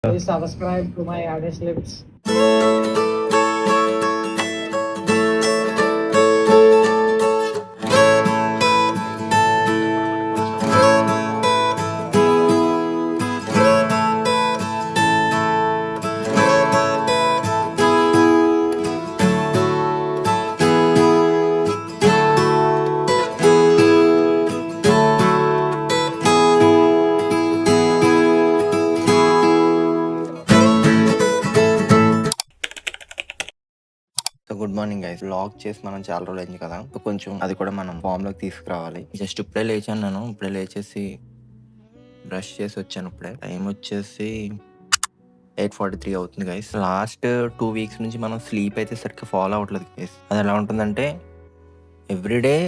Please subscribe to my Honest Lips. So good morning guys. Vlog చేసి మనం చాలా రోజులు అయింది కదా, సో కొంచెం అది కూడా మనం ఫామ్ లోకి తీసుకురావాలి. జస్ట్ ఇప్పుడే లేచాను, నేను ఇప్పుడే లేచేసి బ్రష్ చేసి వచ్చాను. ఇప్పుడే టైం వచ్చేసి 8:43 అవుతుంది గైస్. లాస్ట్ 2 weeks నుంచి మనం స్లీప్ అయితే సరిగ్గా ఫాలో అవ్వట్లేదు గైస్. అది ఎలా ఉంటుందంటే ఎవ్రీడే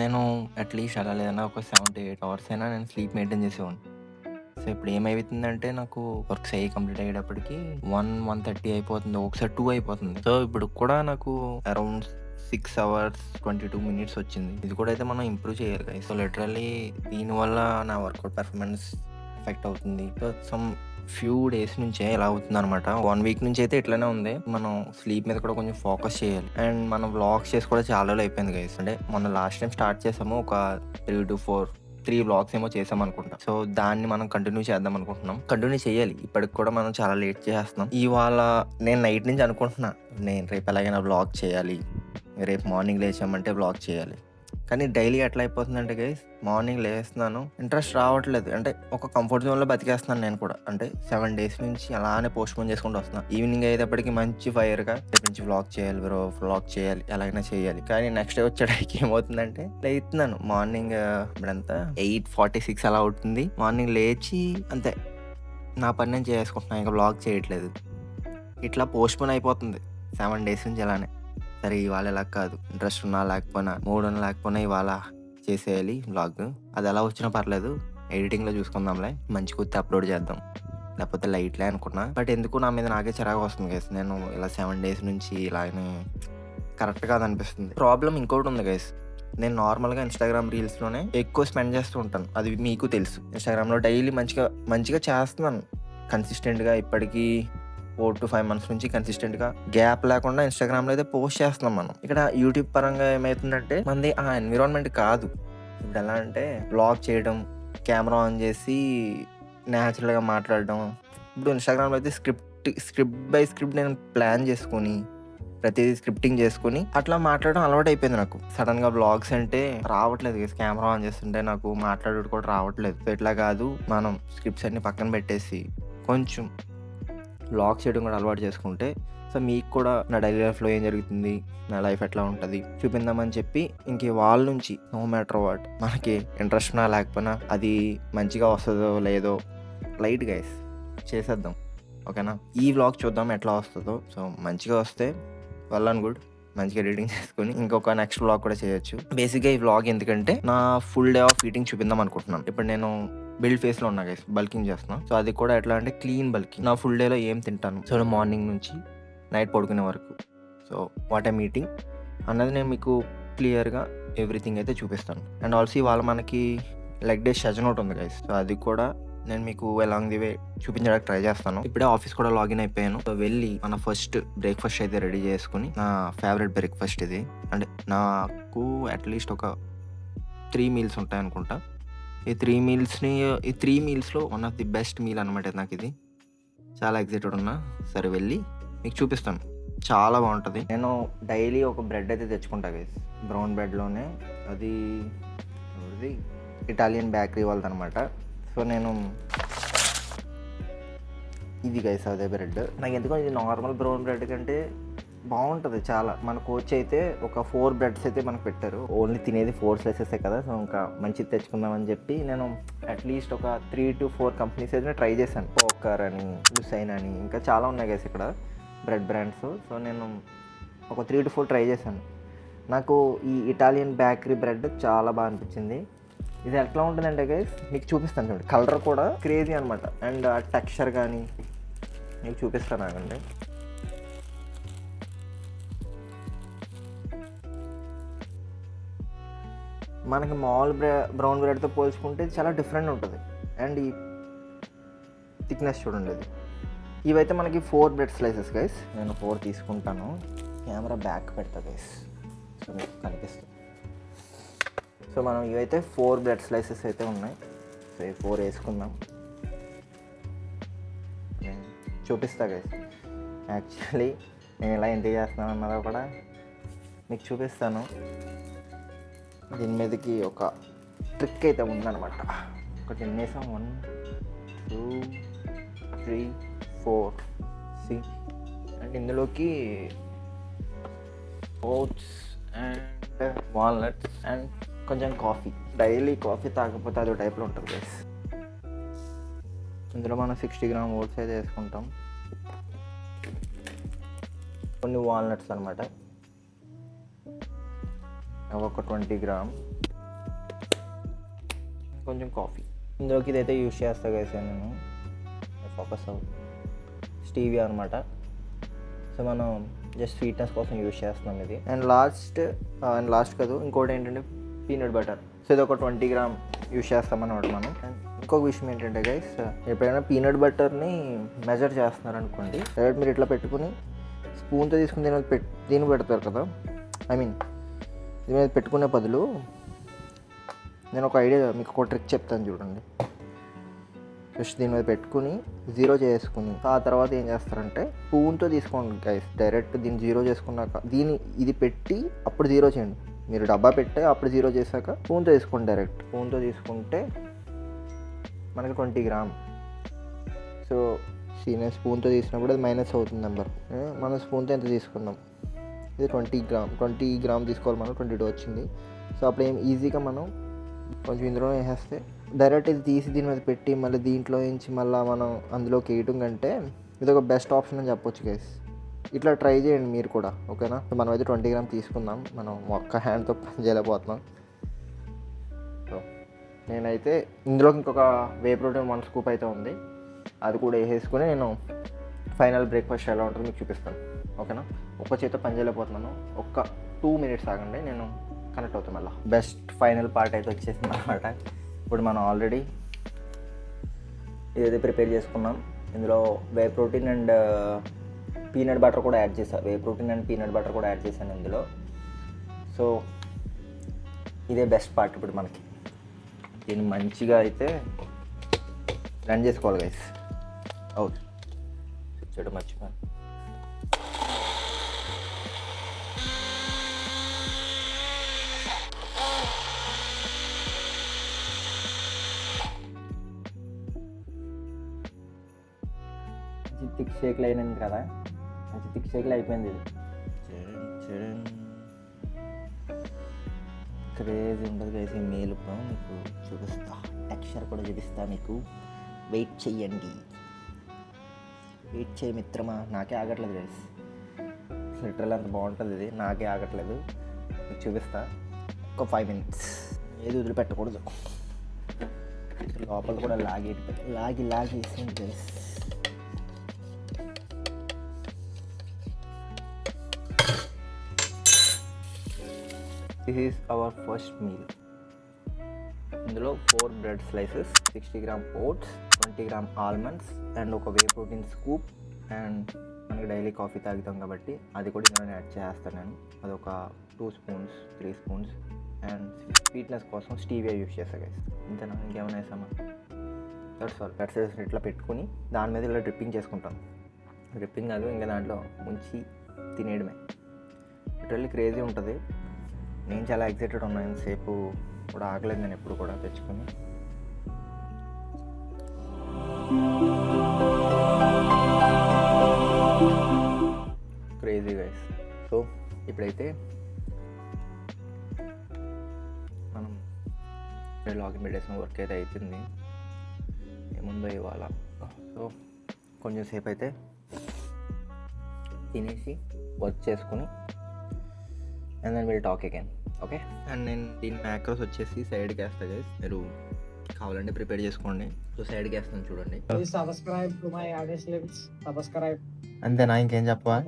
నేను అట్లీస్ట్ అలా లేదన్నా ఒక 7 to 8 hours అయినా నేను స్లీప్ మెయింటైన్ చేసేవాడిని. సో ఇప్పుడు ఏమైతుందంటే నాకు వర్క్స్ అయ్యి కంప్లీట్ అయ్యేటప్పటికి 1:30 అయిపోతుంది, ఒకసారి 2 అయిపోతుంది. సో ఇప్పుడు కూడా నాకు అరౌండ్ 6 hours 22 minutes వచ్చింది. ఇది కూడా అయితే మనం ఇంప్రూవ్ చేయాలి గైస్. సో లిటరల్లీ దీనివల్ల నా వర్కౌట్ పెర్ఫార్మెన్స్ ఎఫెక్ట్ అవుతుంది. సో సమ్ ఫ్యూ డేస్ నుంచే ఇలా అవుతుంది అనమాట. 1 week నుంచి అయితే ఇట్లానే ఉంది. మనం స్లీప్ మీద కూడా కొంచెం ఫోకస్ చేయాలి. అండ్ మనం వ్లాగ్స్ చేసి కూడా చాలా రోజులు అయిపోయింది గైస్. అంటే మొన్న లాస్ట్ టైం స్టార్ట్ చేసాము, ఒక 3 వ్లాగ్స్ ఏమో చేసాం అనుకుంటా. సో దాన్ని మనం కంటిన్యూ చేద్దాం అనుకుంటున్నాం. కంటిన్యూ చేయాలి. ఇప్పటికి కూడా మనం చాలా లేట్ చేస్తున్నాం. ఇవాళ నేను నైట్ నుంచి అనుకుంటున్నా, నేను రేపు ఎలాగైనా వ్లాగ్ చేయాలి, రేపు మార్నింగ్ లేచామంటే వ్లాగ్ చేయాలి. కానీ డైలీ ఎట్లా అయిపోతుందంటే గైస్, మార్నింగ్ లేస్తున్నాను, ఇంట్రెస్ట్ రావట్లేదు. అంటే ఒక కంఫర్ట్ జోన్లో బతికేస్తున్నాను నేను కూడా. అంటే 7 days నుంచి అలానే పోస్ట్ పోన్ చేసుకుంటూ వస్తున్నాను. ఈవినింగ్ అయ్యేటప్పటికి మంచి ఫైర్గా రేపు నుంచి వ్లాగ్ చేయాలి బ్రో, వ్లాగ్ చేయాలి, ఎలాగైనా చేయాలి. కానీ నెక్స్ట్ డే వచ్చేటప్పటికి ఏమవుతుందంటే, లేస్తున్నాను మార్నింగ్ ఇప్పుడంతా 8:46 అలా అవుతుంది. మార్నింగ్ లేచి అంతే నా పని నేను చేసుకుంటున్నాను, ఇంకా వ్లాగ్ చేయట్లేదు. ఇట్లా పోస్ట్ పోన్ అయిపోతుంది 7 days నుంచి అలానే. సరే ఇవాళ ఇలా కాదు, ఇంట్రెస్ట్ ఉన్నా లేకపోయినా, మూడ్ ఉన్నా లేకపోయినా ఇవాళ చేసేయాలి వ్లాగ్. అది ఎలా వచ్చినా పర్లేదు, ఎడిటింగ్లో చూసుకుందాంలే, మంచి కుర్తి అప్లోడ్ చేద్దాం, లేకపోతే లైట్లే అనుకున్నా. బట్ ఎందుకు నా మీద నాకే చిరాకు వస్తుంది గైస్. నేను ఇలా 7 days నుంచి ఇలాగనే కరెక్ట్ కాదు అనిపిస్తుంది. ప్రాబ్లం ఇంకోటి ఉంది గైస్, నేను నార్మల్గా ఇన్స్టాగ్రామ్ రీల్స్లోనే ఎక్కువ స్పెండ్ చేస్తూ ఉంటాను. అది మీకు తెలుసు. ఇన్స్టాగ్రామ్లో డైలీ మంచిగా చేస్తున్నాను కన్సిస్టెంట్గా. ఇప్పటికీ 4 to 5 months నుంచి కన్సిస్టెంట్గా గ్యాప్ లేకుండా ఇన్స్టాగ్రామ్లో అయితే పోస్ట్ చేస్తున్నాం మనం. ఇక్కడ యూట్యూబ్ పరంగా ఏమవుతుందంటే, మనది ఆ ఎన్విరాన్మెంట్ కాదు. ఇప్పుడు ఎలా అంటే బ్లాగ్ చేయడం, కెమెరా ఆన్ చేసి న్యాచురల్గా మాట్లాడడం. ఇప్పుడు ఇన్స్టాగ్రామ్లో అయితే స్క్రిప్ట్ బై స్క్రిప్ట్ నేను ప్లాన్ చేసుకొని, ప్రతిదీ స్క్రిప్టింగ్ చేసుకుని అట్లా మాట్లాడడం అలవాటు అయిపోయింది నాకు. సడన్గా బ్లాగ్స్ అంటే రావట్లేదు, కెమెరా ఆన్ చేస్తుంటే నాకు మాట్లాడడం కూడా రావట్లేదు. సో ఇట్లా కాదు, మనం స్క్రిప్ట్స్ అన్ని పక్కన పెట్టేసి కొంచెం వ్లాగ్ చేయడం కూడా అలవాటు చేసుకుంటే, సో మీకు కూడా నా డైలీ లైఫ్లో ఏం జరుగుతుంది, నా లైఫ్ ఎట్లా ఉంటుంది చూపిందామని చెప్పి, ఇంక వాళ్ళ నుంచి నో మ్యాటర్ వాట్, మనకి ఇంట్రెస్ట్ ఉన్నా లేకపోయినా అది మంచిగా వస్తుందో లేదో లైట్ గైస్ చేసేద్దాం, ఓకేనా? ఈ వ్లాగ్ చూద్దాం ఎట్లా వస్తుందో. సో మంచిగా వస్తే వెల్ అండ్ గుడ్, మంచిగా ఎడిటింగ్ చేసుకుని ఇంకొక నెక్స్ట్ వ్లాగ్ కూడా చేయొచ్చు. బేసిక్గా ఈ వ్లాగ్ ఎందుకంటే నా ఫుల్ డే ఆఫ్ ఈటింగ్ చూపిందాం అనుకుంటున్నాను. ఇప్పుడు నేను బిల్డ్ ఫేస్లో ఉన్నా గైస్, బల్కింగ్ చేస్తున్నాను. సో అది కూడా ఎట్లా అంటే క్లీన్ బల్కింగ్. నా ఫుల్ డేలో ఏం తింటాను, సో మార్నింగ్ నుంచి నైట్ పడుకునే వరకు, సో వాట్ ఐమ్ ఈటింగ్ అన్నది నేను మీకు క్లియర్గా ఎవ్రీథింగ్ అయితే చూపిస్తాను. అండ్ ఆల్సో ఇవాళ మనకి లెగ్ డే సెషన్ ఒకటి ఉంది గైస్. సో అది కూడా నేను మీకు అలాంగ్ ది వే చూపించడానికి ట్రై చేస్తాను. ఇప్పుడే ఆఫీస్ కూడా లాగిన్ అయిపోయాను. సో వెళ్ళి మన ఫస్ట్ బ్రేక్ఫాస్ట్ అయితే రెడీ చేసుకుని, నా ఫేవరెట్ బ్రేక్ఫాస్ట్ ఇది. అంటే నాకు అట్లీస్ట్ ఒక 3 meals ఉంటాయి అనుకుంటా. ఈ 3 mealsలో one of the best meal అనమాట నాకు ఇది. చాలా ఎక్సైటెడ్ ఉన్నా. సరే వెళ్ళి మీకు చూపిస్తాను, చాలా బాగుంటుంది. నేను డైలీ ఒక బ్రెడ్ అయితే తెచ్చుకుంటా గైస్, బ్రౌన్ బ్రెడ్లోనే. అది ఇటాలియన్ బేకరీ వాళ్ళది అనమాట. సో నేను ఇది గైస్ అదే బ్రెడ్. నాకు ఎందుకో ఇది నార్మల్ బ్రౌన్ బ్రెడ్ కంటే బాగుంటుంది చాలా. మన కోచ్ అయితే ఒక 4 breads అయితే మనకు పెట్టారు. ఓన్లీ తినేది 4 slices కదా. సో ఇంకా మంచిది తెచ్చుకుందామని చెప్పి నేను అట్లీస్ట్ ఒక 3 to 4 companies అయితే ట్రై చేశాను. పోకర్ అని, లుసైన్ అని, ఇంకా చాలా ఉన్నాయి గైస్ ఇక్కడ బ్రెడ్ బ్రాండ్స్. సో నేను ఒక 3 to 4 ట్రై చేశాను. నాకు ఈ ఇటాలియన్ బేకరీ బ్రెడ్ చాలా బాగా అనిపించింది. ఇది ఎట్లా ఉంటుందంటే గైస్ మీకు చూపిస్తాను చూడండి. కలర్ కూడా క్రేజీ అనమాట. అండ్ ఆ టెక్స్చర్ కానీ మీకు చూపిస్తాను ఆగండి. మనకి మామూలు బ్రౌన్ బ్రెడ్తో పోల్చుకుంటే చాలా డిఫరెంట్ ఉంటుంది. అండ్ థిక్నెస్ చూడండి ఇది. ఇవైతే మనకి 4 బ్రెడ్ స్లైసెస్ గైస్. నేను 4 తీసుకుంటాను. కెమెరా బ్యాక్ పెడతా గైస్, సో మీకు కనిపిస్తుంది. సో మనం ఇవైతే 4 బ్రెడ్ స్లైసెస్ అయితే ఉన్నాయి. సో ఈ 4 వేసుకుందాం. నేను చూపిస్తా గైస్. యాక్చువల్లీ నేను ఎలా ఎందుకు చేస్తున్నాను అన్నదో కూడా మీకు చూపిస్తాను. దీని మీదకి ఒక ట్రిక్ అయితే ఉందన్నమాట. ఒకటి ఎన్నేసాం, 1 2 3 4 6. అండ్ ఇందులోకి ఓట్స్ అండ్ వాల్నట్స్ అండ్ కొంచెం కాఫీ. డైలీ కాఫీ తాగకపోతే అదో టైప్లో ఉంటుంది గైస్. ఇందులో మనం 60 గ్రామ్ ఓట్స్ అయితే వేసుకుంటాం. కొన్ని వాల్నట్స్ అనమాట, అవి ఒక 20 గ్రామ్. కొంచెం కాఫీ. ఇందులోకి ఇదైతే యూజ్ చేస్తా గైస్ నేను. ఫోకస్ స్టీవియా అనమాట. సో మనం జస్ట్ స్వీట్నెస్ కోసం యూజ్ చేస్తున్నాం ఇది. అండ్ లాస్ట్ కాదు, ఇంకోటి ఏంటంటే పీనట్ బటర్. సో ఇది ఒక 20 గ్రామ్ యూజ్ చేస్తామన్నమాట మనం. అండ్ ఇంకొక విషయం ఏంటంటే గైస్, ఎప్పుడైనా పీనట్ బటర్ని మెజర్ చేస్తున్నారు అనుకోండి, డైరెక్ట్ మీరు ఇట్లా పెట్టుకుని స్పూన్తో తీసుకుని దీని పెడతారు కదా, ఐ మీన్ దీని మీద పెట్టుకునే బదులు నేను ఒక ఐడియా, మీకు ఒక ట్రిక్ చెప్తాను చూడండి. జస్ట్ దీని మీద పెట్టుకుని 0 చేసుకుని ఆ తర్వాత ఏం చేస్తారంటే స్పూన్తో తీసుకోండి గైస్. డైరెక్ట్ దీన్ని 0 చేసుకున్నాక ఇది పెట్టి అప్పుడు 0 చేయండి. మీరు డబ్బా పెట్టే అప్పుడు 0 చేశాక స్పూన్తో తీసుకోండి. డైరెక్ట్ స్పూన్తో తీసుకుంటే మనకి 20 గ్రామ్. సో నేను స్పూన్తో తీసినప్పుడు అది మైనస్ అవుతుంది నెంబర్. మనం స్పూన్తో ఎంత తీసుకున్నాం, ఇది 20 గ్రామ్ తీసుకోవాలి మనం. 22 వచ్చింది. సో అప్పుడు ఈజీగా మనం కొంచెం ఇందులో వేసేస్తే డైరెక్ట్ ఇది తీసి దీని మీద పెట్టి మళ్ళీ దీంట్లో నుంచి మళ్ళీ మనం అందులోకి వేయటం కంటే ఇది ఒక బెస్ట్ ఆప్షన్ అని చెప్పొచ్చు గైస్. ఇట్లా ట్రై చేయండి మీరు కూడా, ఓకేనా. మనం అయితే 20 గ్రామ్ తీసుకుందాం. మనం ఒక్క హ్యాండ్తో పని చేయలేకపోతున్నాం. సో నేనైతే ఇందులోకి ఇంకొక వే ప్రోటీన్ 1 స్కూప్ అయితే ఉంది, అది కూడా వేసేసుకుని నేను ఫైనల్ బ్రేక్ఫాస్ట్ ఎలా ఉంటుందో మీకు చూపిస్తాను, ఓకేనా. ఒక్క చేతితో పని చేయలేకపోతున్నాను. ఒక్క 2 మినిట్స్ ఆగండి, నేను కనెక్ట్ అవుతాం. మళ్ళీ బెస్ట్ ఫైనల్ పార్ట్ అయితే వచ్చేసింది అనమాట. ఇప్పుడు మనం ఆల్రెడీ ఇదైతే ప్రిపేర్ చేసుకున్నాం. ఇందులో whey protein and peanut butter కూడా యాడ్ చేశాను. Whey protein and peanut butter కూడా యాడ్ చేశాను ఇందులో. సో ఇదే బెస్ట్ పార్ట్ ఇప్పుడు మనకి. దీన్ని మంచిగా అయితే రన్ చేసుకోవాలి గైస్. అవును చెడు మర్చిపోయాను. థిక్ షేక్లు అయినది కదా, మంచి థిక్ షేక్లు అయిపోయింది ఇది. క్రేజ్ ఉంటుంది గైస్. ఈ మీల్ మీకు చూపిస్తా, టెక్స్చర్ కూడా చూపిస్తా మీకు. వెయిట్ చెయ్యండి, వెయిట్ చేయి మిత్రమా. నాకే ఆగట్లేదు గైస్, లిటరల్ అంత బాగుంటుంది ఇది. నాకే ఆగట్లేదు, మీకు చూపిస్తా. ఒక 5 మినిట్స్ ఏది వదిలిపెట్టకూడదు. లోపల కూడా లాగి వేసింది guys. This is our first meal. ఇందులో 4 bread slices, 60 gram oats, 20 gram almonds and ఒక వే ప్రోటీన్ స్కూప్. అండ్ మనకి డైలీ కాఫీ తాగుతాం కాబట్టి అది కూడా ఇందులో యాడ్ చేస్తాను నేను. అదొక 2 స్పూన్స్ 3 స్పూన్స్. అండ్ స్వీట్నెస్ కోసం స్టీవియా యూస్ చేస్తా గైస్. ఇంతేనా, ఇంకేమైనా వేసామా? That's all. దట్స్ ఇట్లా పెట్టుకుని దాని మీద ఇలా డ్రిప్పింగ్ చేసుకుంటాం. డ్రిప్పింగ్ కాదు, ఇంకా దాంట్లో ముంచి తినేయడమే. లిటరల్లీ క్రేజీ ఉంటుంది. నేను చాలా ఎక్సైటెడ్ ఉన్నాను. సేపు కూడా ఆగలేదు నేను ఎప్పుడు కూడా తెచ్చుకొని. Crazy guys. సో ఇప్పుడైతే మనం లాగిన్ పెట్టేసిన వర్క్ అయితే అవుతుంది. ఏముందో ఇవాళ. సో కొంచెం సేపు అయితే తినేసి వర్క్ చేసుకుని and then will talk again, okay. And నేను దీని మ్యాక్రోస్ వచ్చేసి సైడ్కి వేస్తాను గైస్. మీరు కావాలంటే ప్రిపేర్ చేసుకోండి. సో సైడ్కి వేస్తాను చూడండి. Please subscribe to my Addis Lips. Subscribe. అంతేనా, ఇంకేం చెప్పవా?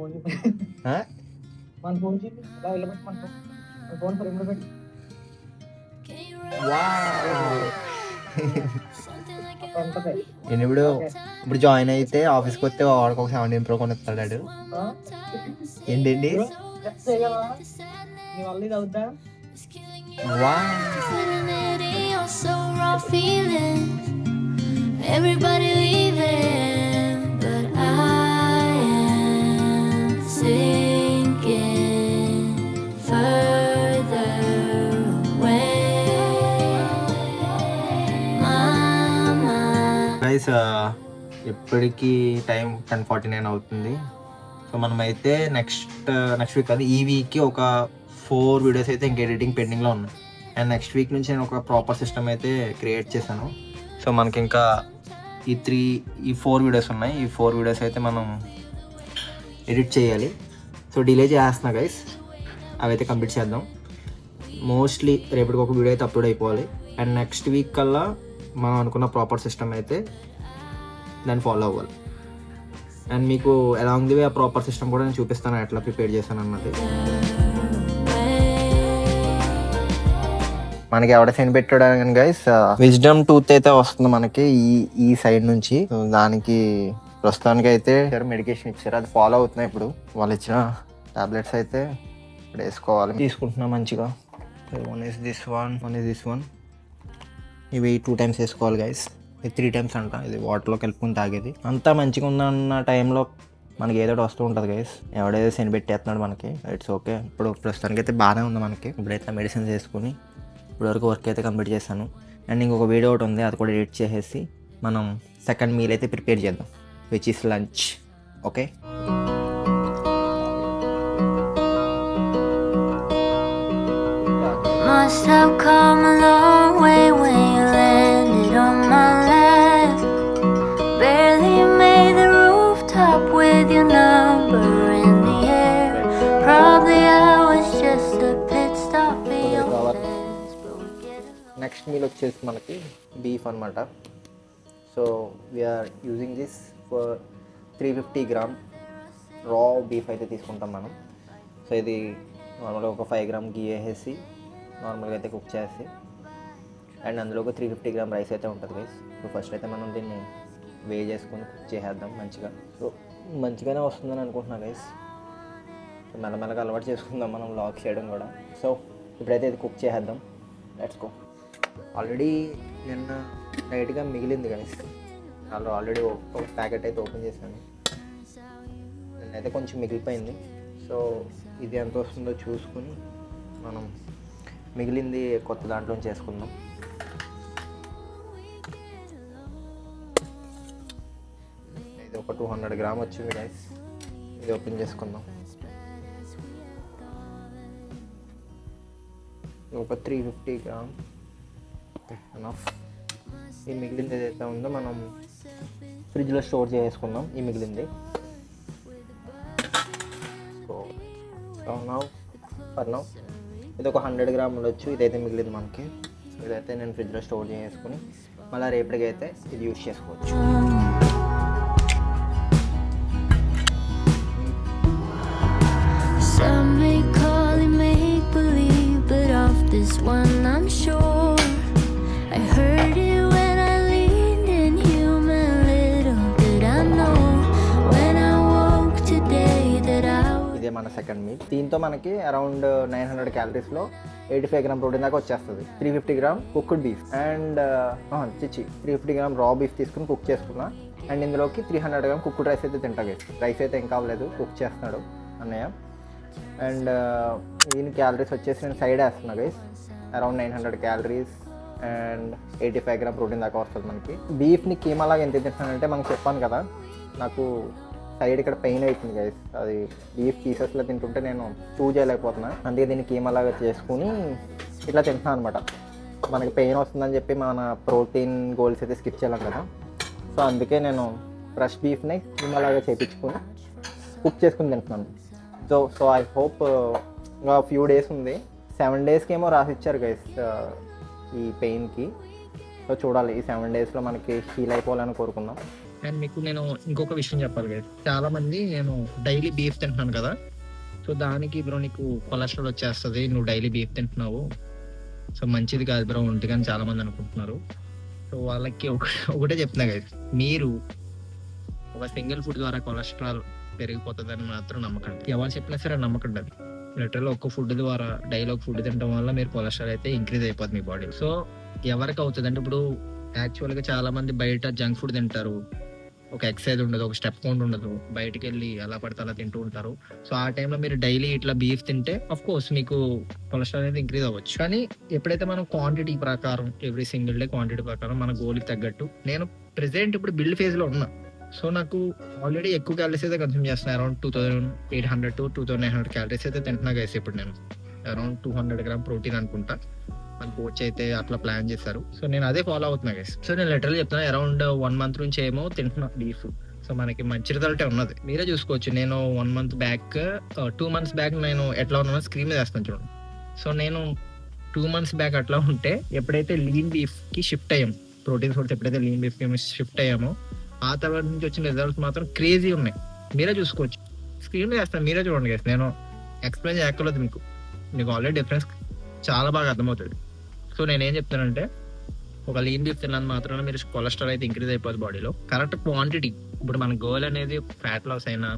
మన ఫోన్ చెప్పి మన ఫోన్ ఫర్ ఎప్పుడు పెట్టి ఉంటది. ఇప్పుడు ఓకే. ఇప్పుడు జాయిన్ అయితే ఆఫీస్కి వస్తే వాడికి ఒక 17 Pro కొనిస్తాడు. ఆ? ఏంటండి? బ్రో చెప్తే చేయగలవా? నీ వల్ల ఇది అవుతా? So raw feelings, everybody leaving, but I am sinking further away. Mama. Guys ఇప్పటికి టైం 10:49 అవుతుంది. సో మనమైతే నెక్స్ట్ వీక్ కాదు, ఈ వీక్కి ఒక 4 వీడియోస్ అయితే ఇంక ఎడిటింగ్ పెండింగ్లో ఉన్నాయి. అండ్ నెక్స్ట్ వీక్ నుంచి నేను ఒక ప్రాపర్ సిస్టమ్ అయితే క్రియేట్ చేశాను. సో మనకి ఇంకా ఈ 4 వీడియోస్ ఉన్నాయి. ఈ 4 వీడియోస్ అయితే మనం ఎడిట్ చేయాలి. సో డిలే చేస్తున్నా గైస్, అవి అయితే కంప్లీట్ చేద్దాం. మోస్ట్లీ రేపటికి ఒక వీడియో అయితే అప్లోడ్ అయిపోవాలి. అండ్ నెక్స్ట్ వీక్ కల్లా మనం అనుకున్న ప్రాపర్ సిస్టమ్ అయితే దాన్ని ఫాలో అవ్వాలి. అండ్ మీకు అలాంగ్ ది వే ఆ ప్రాపర్ సిస్టమ్ కూడా నేను చూపిస్తాను, ఎట్లా ప్రిపేర్ చేశాను అన్నది. మనకి ఎవడ సైన్ పెట్టాడు అని గైస్, విజ్డమ్ టూత్ అయితే వస్తుంది మనకి ఈ సైడ్ నుంచి. దానికి ప్రస్తుతానికి అయితే మెడికేషన్ ఇచ్చారు, అది ఫాలో అవుతున్నాయి. ఇప్పుడు వాళ్ళు ఇచ్చిన టాబ్లెట్స్ అయితే ఇప్పుడు వేసుకోవాలి, తీసుకుంటున్నాం మంచిగా. 1 is this one, 1 is this one. ఇవి 2 times వేసుకోవాలి గైస్. ఇది 3 times అంట. ఇది వాటర్లో కలుపుకుని తాగేది. అంతా మంచిగా ఉందన్న టైంలో మనకి ఏదో వస్తూ ఉంటుంది గైస్. ఎవడేదో సెన్ పెట్టేస్తున్నాడు మనకి, ఇట్స్ ఓకే. ఇప్పుడు ప్రస్తుతానికి అయితే బాగానే ఉంది మనకి. ఇప్పుడైతే మెడిసిన్స్ వేసుకుని ఇప్పటివరకు వర్క్ అయితే కంప్లీట్ చేశాను. అండ్ ఇంకొక వీడియో ఒకటి ఉంది, అది కూడా ఎడిట్ చేసేసి మనం సెకండ్ మీల్ అయితే ప్రిపేర్ చేద్దాం, which is lunch. Okay, Must have come a long way when you landed on my lap. Barely made the rooftop with your number in the air. Probably I was just a pit stop in your plans, but we get along. Next meal వచ్చేసి మనకి beef అనమాట. So we're using this for 350 grams raw beef అయితే తీసుకుంటాం మనం. So ఇది నార్మల్గా ఒక 5 grams గీ వేసేసి నార్మల్గా అయితే కుక్ చేసి, అండ్ అందులో ఒక 350 grams రైస్ అయితే ఉంటుంది గైస్. సో ఫస్ట్ అయితే మనం దీన్ని వే చేసుకొని కుక్ చేసేద్దాం మంచిగా. సో మంచిగానే వస్తుందని అనుకుంటున్నా గైస్. సో మెల్లమెల్లగా అలవాటు చేసుకుందాం మనం లాక్ చేయడం కూడా. సో ఇప్పుడైతే ఇది కుక్ చేసేద్దాం, లెట్స్ గో. ఆల్రెడీ నిన్న నైట్గా మిగిలింది గైస్, ఆల్రెడీ ఒక ప్యాకెట్ అయితే ఓపెన్ చేశాను. నిన్నైతే కొంచెం మిగిలిపోయింది. సో ఇది ఎంత వస్తుందో చూసుకుని మనం మిగిలింది కొత్త దాంట్లో చేసుకుందాం. ఇది ఒక 200 grams వచ్చింది గైస్. ఇది ఓపెన్ చేసుకుందాం. ఒక 350 grams ఎనఫ్. ఈ మిగిలింది ఏదైతే ఉందో మనం ఫ్రిడ్జ్లో స్టోర్ చేసుకుందాం. ఈ మిగిలింది ఫర్ నౌ ఇది ఒక 100 grams ఉండొచ్చు. ఇదైతే మిగిలింది మనకి. ఇదైతే నేను ఫ్రిడ్జ్లో స్టోర్ చేసుకుని మళ్ళీ రేపటికైతే ఇది యూజ్ చేసుకోవచ్చు. Some may call it make believe, but of this one I'm sure. I heard it when I leaned in human. Little did I know when I woke today that I would. ఇదే మన second meal. దీంతో మనకి around 900 calories 85 grams protein దాకా వచ్చేస్తుంది. 350 grams cooked beef and 350 grams raw beef తీసుకుని cook చేసుకున్నా. And ఇందులోకి 300 grams cooked rice అయితే తింటా గైస్. రైస్ అయితే ఇంకా అవ్వలేదు, కుక్ చేస్తున్నాడు అన్నయ్య. అండ్ దీని క్యాలరీస్ వచ్చేసి నేను సైడ్ వేస్తున్నా guys. Around 900 calories and 85 grams protein దాకా వస్తుంది మనకి. బీఫ్ని కీమాలాగా ఎంత తింటున్నానంటే మనకు చెప్పాను కదా, నాకు సైడ్ ఇక్కడ పెయిన్ అవుతుంది గైస్. అది బీఫ్ పీసెస్లో తింటుంటే నేను చూ చేయలేకపోతున్నా. అందుకే దీన్ని కీమాలాగా చేసుకుని ఇట్లా తింటున్నాను అనమాట. మనకి పెయిన్ వస్తుందని చెప్పి మన ప్రోటీన్ గోల్స్ అయితే స్కిప్ చేయాలి కదా. సో అందుకే నేను ఫ్రెష్ బీఫ్ని కీమాలాగా చేయించుకొని కుక్ చేసుకుని తింటున్నాను. సో ఐ హోప్ ఇంకా ఫ్యూ డేస్ ఉంది, 7 daysకి ఏమో రాసిచ్చారు గైస్ ఈ పెయిన్కి. సో చూడాలి, ఈ 7 daysలో మనకి హీల్ అయిపోవాలని కోరుకుందాం. అండ్ మీకు నేను ఇంకొక విషయం చెప్పాలి కదా, చాలా మంది నేను డైలీ బీఫ్ తింటున్నాను కదా, సో దానికి బ్రో నీకు కొలెస్ట్రాల్ వచ్చేస్తుంది, నువ్వు డైలీ బీఫ్ తింటున్నావు, సో మంచిది కాదు బ్రో ఒంటికి అని చాలా మంది అనుకుంటున్నారు. సో వాళ్ళకి ఒకటే చెప్తున్నా గైస్, మీరు ఒక సింగిల్ ఫుడ్ ద్వారా కొలెస్ట్రాల్ పెరిగిపోతుందని మాత్రం నమ్మకండి. ఎవరు చెప్పినా సరే నమ్మకండి. అది లిటరల్ ఒక్క ఫుడ్ ద్వారా డైలీ ఒక ఫుడ్ తినడం వల్ల మీరు కొలెస్ట్రాల్ అయితే ఇంక్రీజ్ అయిపోతుంది మీ బాడీ. సో ఎవరికి అవుతుంది అంటే, ఇప్పుడు యాక్చువల్గా చాలా మంది బయట జంక్ ఫుడ్ తింటారు, ఒక ఎక్సర్సైజ్ ఉండదు, ఒక స్టెప్ కౌంట్ ఉండదు, బయటికి వెళ్ళి అలా పడితే అలా తింటూ ఉంటారు. సో ఆ టైంలో మీరు డైలీ ఇట్లా బీఫ్ తింటే అఫ్ కోర్స్ మీకు కొలెస్ట్రాల్ అనేది ఇంక్రీజ్ అవ్వచ్చు. కానీ ఎప్పుడైతే మనం క్వాంటిటీ ప్రకారం ఎవ్రీ సింగిల్ డే క్వాంటిటీ ప్రకారం మన గోల్కి తగ్గట్టు, నేను ప్రెసెంట్ ఇప్పుడు బిల్డ్ ఫేజ్ లో ఉన్నా. సో నాకు ఆల్రెడీ ఎక్కువ క్యాలరీస్ అయితే కన్స్యూమ్ చేస్తున్నా. అరౌండ్ 2800 to 2900 క్యాలరీస్ అయితే తింటున్నా గైస్. ఇప్పుడు నేను అరౌండ్ 200 గ్రామ్ ప్రోటీన్ అనుకుంటా, మన కోచ్ అయితే అట్లా ప్లాన్ చేశారు. సో నేను అదే ఫాలో అవుతున్నా గైస్. సో నేను లిటరల్ చెప్తున్నా, అరౌండ్ 1 month నుంచి ఏమో తింటున్నా బీఫ్. సో మనకి మంచి రిజల్టే ఉన్నది, మీరే చూసుకోవచ్చు. నేను 1 month బ్యాక్ 2 months బ్యాక్ నేను ఎట్లా ఉన్నానో స్క్రీన్ మీద వేస్తాను చూడండి. సో నేను 2 months బ్యాక్ అట్లా ఉంటే, ఎప్పుడైతే లీన్ బీఫ్ కి షిఫ్ట్ అయ్యాం, ప్రోటీన్ సోర్స్ ఎప్పుడైతే లీన్ బీఫ్ కి షిఫ్ట్ అయ్యామో, ఆ తర్వాత నుంచి వచ్చిన రిజల్ట్స్ మాత్రం క్రేజీ ఉన్నాయి. మీరే చూసుకోవచ్చు, స్క్రీన్ మీద వేస్తాను, మీరే చూడండి గైస్. నేను ఎక్స్ప్లెయిన్ చేయక్కర్లేదు, మీకు ఆల్రెడీ డిఫరెన్స్ చాలా బాగా అర్థమవుతుంది. సో నేనేం చెప్తానంటే, ఒక లీన్ బీఫ్ తిన్నాను మాత్రం మీరు కొలెస్ట్రాల్ అయితే ఇంక్రీజ్ అయిపోతుంది బాడీలో. కరెక్ట్ క్వాంటిటీ, ఇప్పుడు మన గోల్ అనేది ఫ్యాట్ లాస్ అయినా,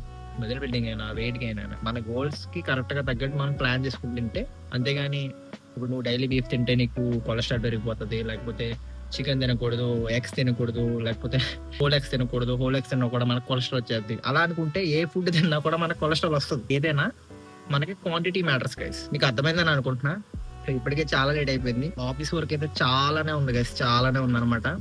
మజిల్ బిల్డింగ్ అయినా, వెయిట్ గెయిన్ అయినా, మన గోల్స్ కి కరెక్ట్ గా తగ్గట్టు మనం ప్లాన్ చేసుకుని తింటే, అంతేగాని ఇప్పుడు నువ్వు డైలీ బీఫ్ తింటే నీకు కొలెస్ట్రాల్ పెరిగిపోతుంది, లేకపోతే చికెన్ తినకూడదు, ఎగ్స్ తినకూడదు, లేకపోతే హోల్ ఎగ్స్ తినకూడదు, హోల్ ఎగ్స్ తిన్నా కూడా మనకు కొలెస్ట్రాల్ వచ్చేది, అలా అనుకుంటే ఏ ఫుడ్ తిన్నా కూడా మనకు కొలెస్ట్రాల్ వస్తుంది. ఏదైనా మనకి క్వాంటిటీ మ్యాటర్స్ గైస్. మీకు అర్థమైందని అనుకుంటున్నా. సో ఇప్పటికే చాలా లేట్ అయిపోయింది, ఆఫీస్ వర్క్ అయితే చాలానే ఉంది గైస్, చాలానే ఉందన్నమాట.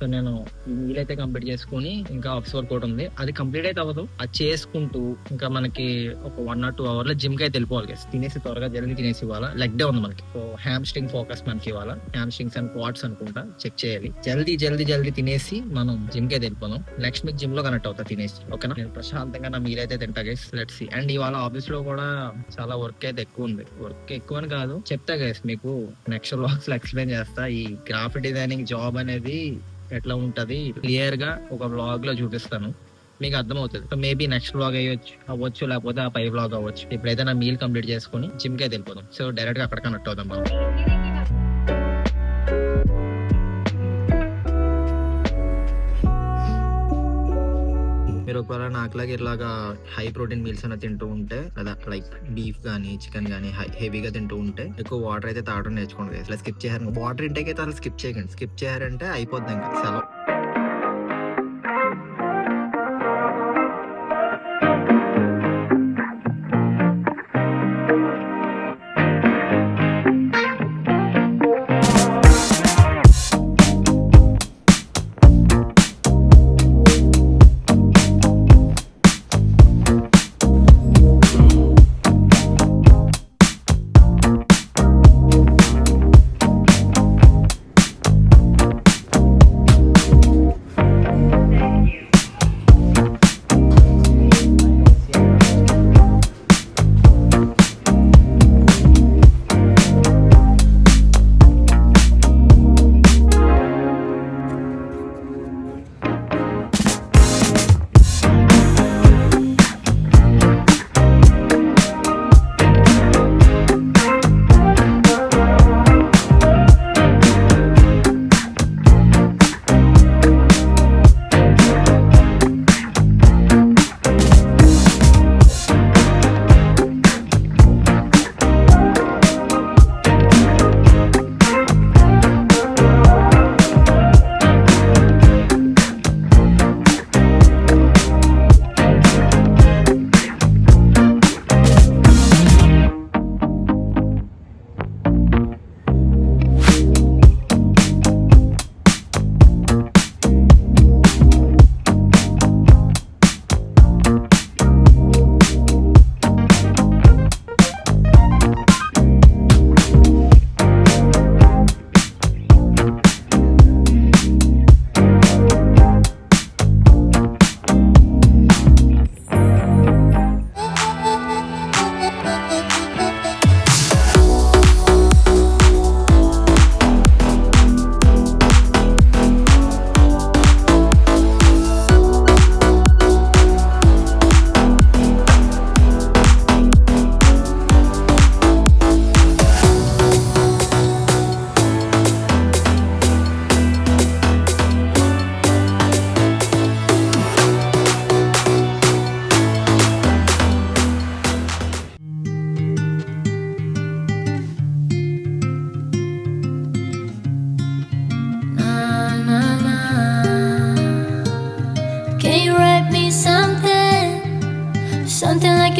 సో నేను ఈ మీల్ అయితే కంప్లీట్ చేసుకుని, ఇంకా ఆఫీస్ వర్క్ ఒకటి ఉంది, అది కంప్లీట్ అయితే అవ్వదు. అది చేసుకుంటూ ఇంకా మనకి ఒక 1 or 2 hours జిమ్ కి అయితే వెళ్ళిపోవాలి గైస్. తినేసి త్వరగా జల్దీ తినేసి ఇవ్వాలా. లెగ్ డే ఉంది మనకి, సో హ్యామ్ స్ట్రింగ్ ఫోకస్ మనకి ఇవ్వాలా, హ్యామ్ స్ట్రింగ్స్ అండ్ క్వాడ్స్ అనుకుంటా చెక్ చేయాలి. జల్దీ తినేసి మనం జిమ్ కి అయితే వెళ్ళిపోదాం. నెక్స్ట్ మీకు జిమ్ లో కనెక్ట్ అవుతా తినేసి, ఓకేనా. నేను ప్రశాంతంగా నా మీల్ అయితే తింటా గైస్. Let's see. అండ్ ఇవాళ ఆఫీస్ లో కూడా చాలా వర్క్ అయితే ఎక్కువ ఉంది. వర్క్ ఎక్కువ అని కాదు, చెప్తా గైస్ మీకు నెక్స్ట్ వ్లాగ్స్ లో ఎక్స్ప్లెయిన్ చేస్తా. ఈ గ్రాఫిక్ డిజైనింగ్ జాబ్ అనేది ఎట్లా ఉంటది క్లియర్ గా ఒక వ్లాగ్ లో చూపిస్తాను, మీకు అర్థమవుతుంది. సో మేబీ నెక్స్ట్ వ్లాగ్ అవ్వచ్చు, లేకపోతే ఆ పై వ్లాగ్ అవ్వచ్చు. ఇప్పుడైతే నా మీల్ కంప్లీట్ చేసుకుని జిమ్ కి అయితే వెళ్ళిపోదాం. సో డైరెక్ట్ గా అక్కడ కనెక్ట్ అవుదాం మనం. మీరు ఒకవేళ నాకులాగా ఇలాగా హై ప్రోటీన్ మీల్స్ అనేది తింటూ ఉంటే, లేదా లైక్ బీఫ్ కానీ చికెన్ కానీ హెవీగా తింటూ ఉంటే, ఎక్కువ వాటర్ అయితే తాగడం నేర్చుకోండి. ఇట్లా స్కిప్ చేయారు, వాటర్ ఇంటేక్ అయితే అసలు స్కిప్ చేయకండి. స్కిప్ చేయారంటే అయిపోద్ది ఇంకా సెలవు.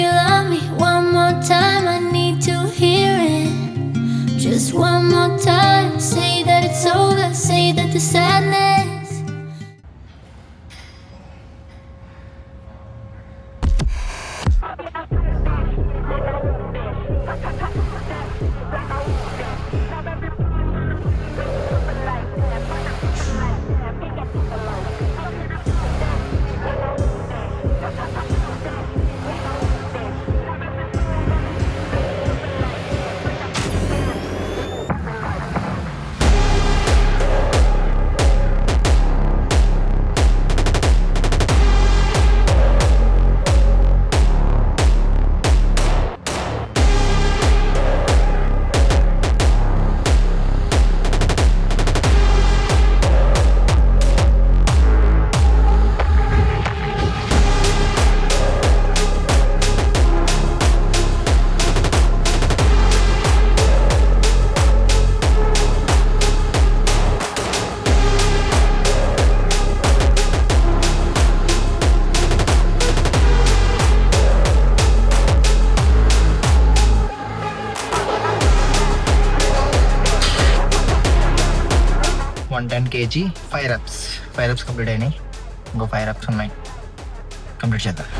you love me one more time. I need to hear it. Just one more time. Say that it's over. Say that the sadness. One 10 kg 5 reps complete అయినాయి. ఇంకో 5 reps ఉన్నాయి, complete చేద్దాం.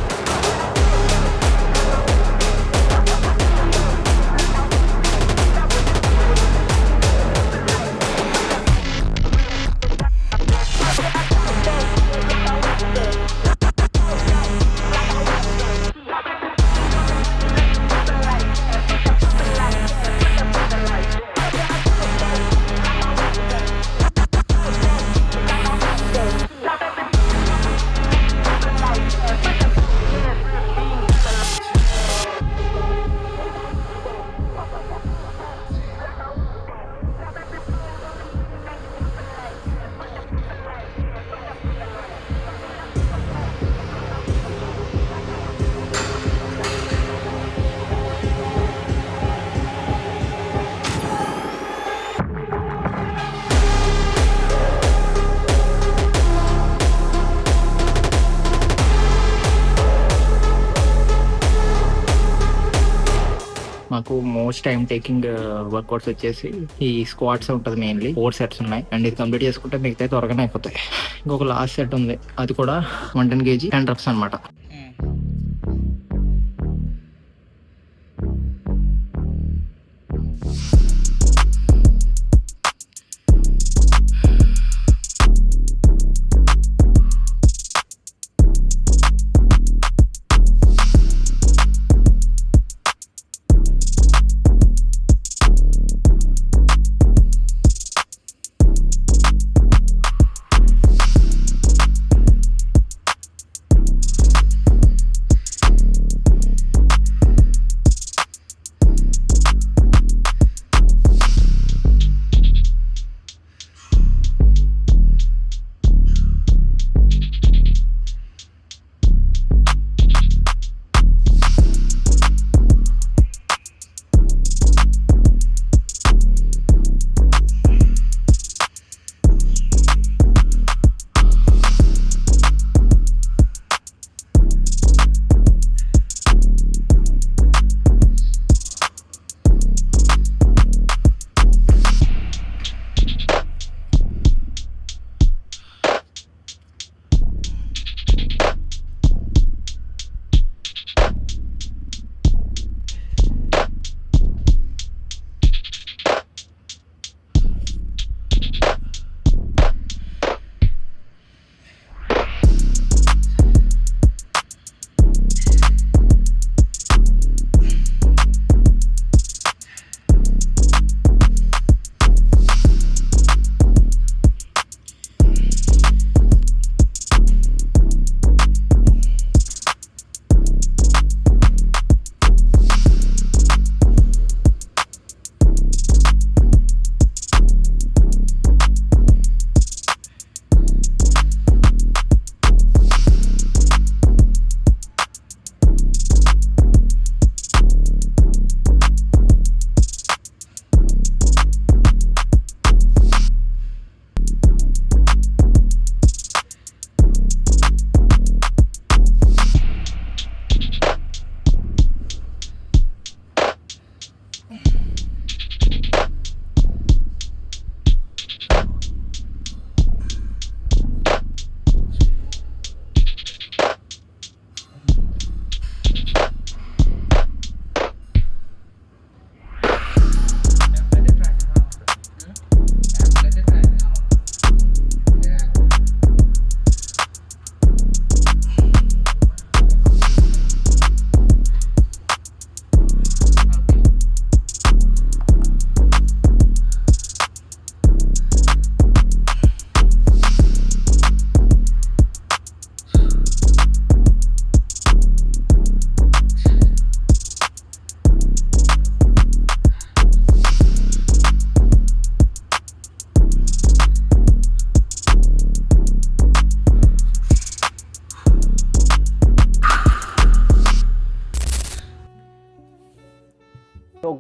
మాకు most time taking workouts వచ్చేసి ఈ squats ఉంటుంది, mainly 4 sets ఉన్నాయి. And ఇది కంప్లీట్ చేసుకుంటే మిగతా త్వరగానే అయిపోతాయి. ఇంకొక లాస్ట్ సెట్ ఉంది, అది కూడా 110 kg 10 reps అనమాట.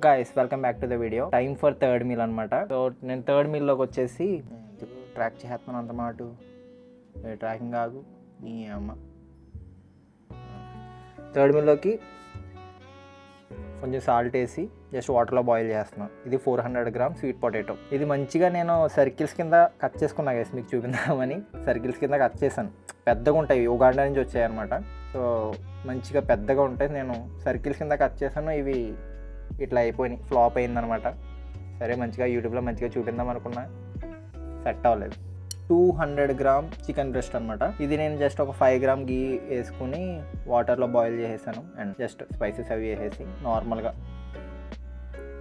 Guys welcome back to the video. Time for third meal అనమాట. సో నేను థర్డ్ మీల్లోకి వచ్చేసి ట్రాక్ చేస్తున్నాను అంత మాట. ట్రాకింగ్ కాదు నీ అమ్మ. థర్డ్ మీల్లోకి కొంచెం సాల్ట్ వేసి జస్ట్ వాటర్లో బాయిల్ చేస్తున్నాను. ఇది 400 grams స్వీట్ పొటాటో. ఇది మంచిగా నేను సర్కిల్స్ కింద కట్ చేసుకున్నా గైస్, మీకు చూపిందామని సర్కిల్స్ కింద కట్ చేశాను. పెద్దగా ఉంటాయి, ఉగాండా నుంచి వచ్చాయన్నమాట. సో మంచిగా పెద్దగా ఉంటాయి. నేను సర్కిల్స్ కింద కట్ చేశాను. ఇవి ఇట్లా అయిపోయినాయి, ఫ్లాప్ అయిందనమాట. సరే మంచిగా యూట్యూబ్లో మంచిగా చూపిందాం అనుకున్నా, సెట్ అవ్వలేదు. 200 grams చికెన్ బ్రెస్ట్ అనమాట. ఇది నేను జస్ట్ ఒక 5 grams గీ వేసుకుని వాటర్లో బాయిల్ చేసేసాను. అండ్ జస్ట్ స్పైసెస్ అవి వేసేసి నార్మల్గా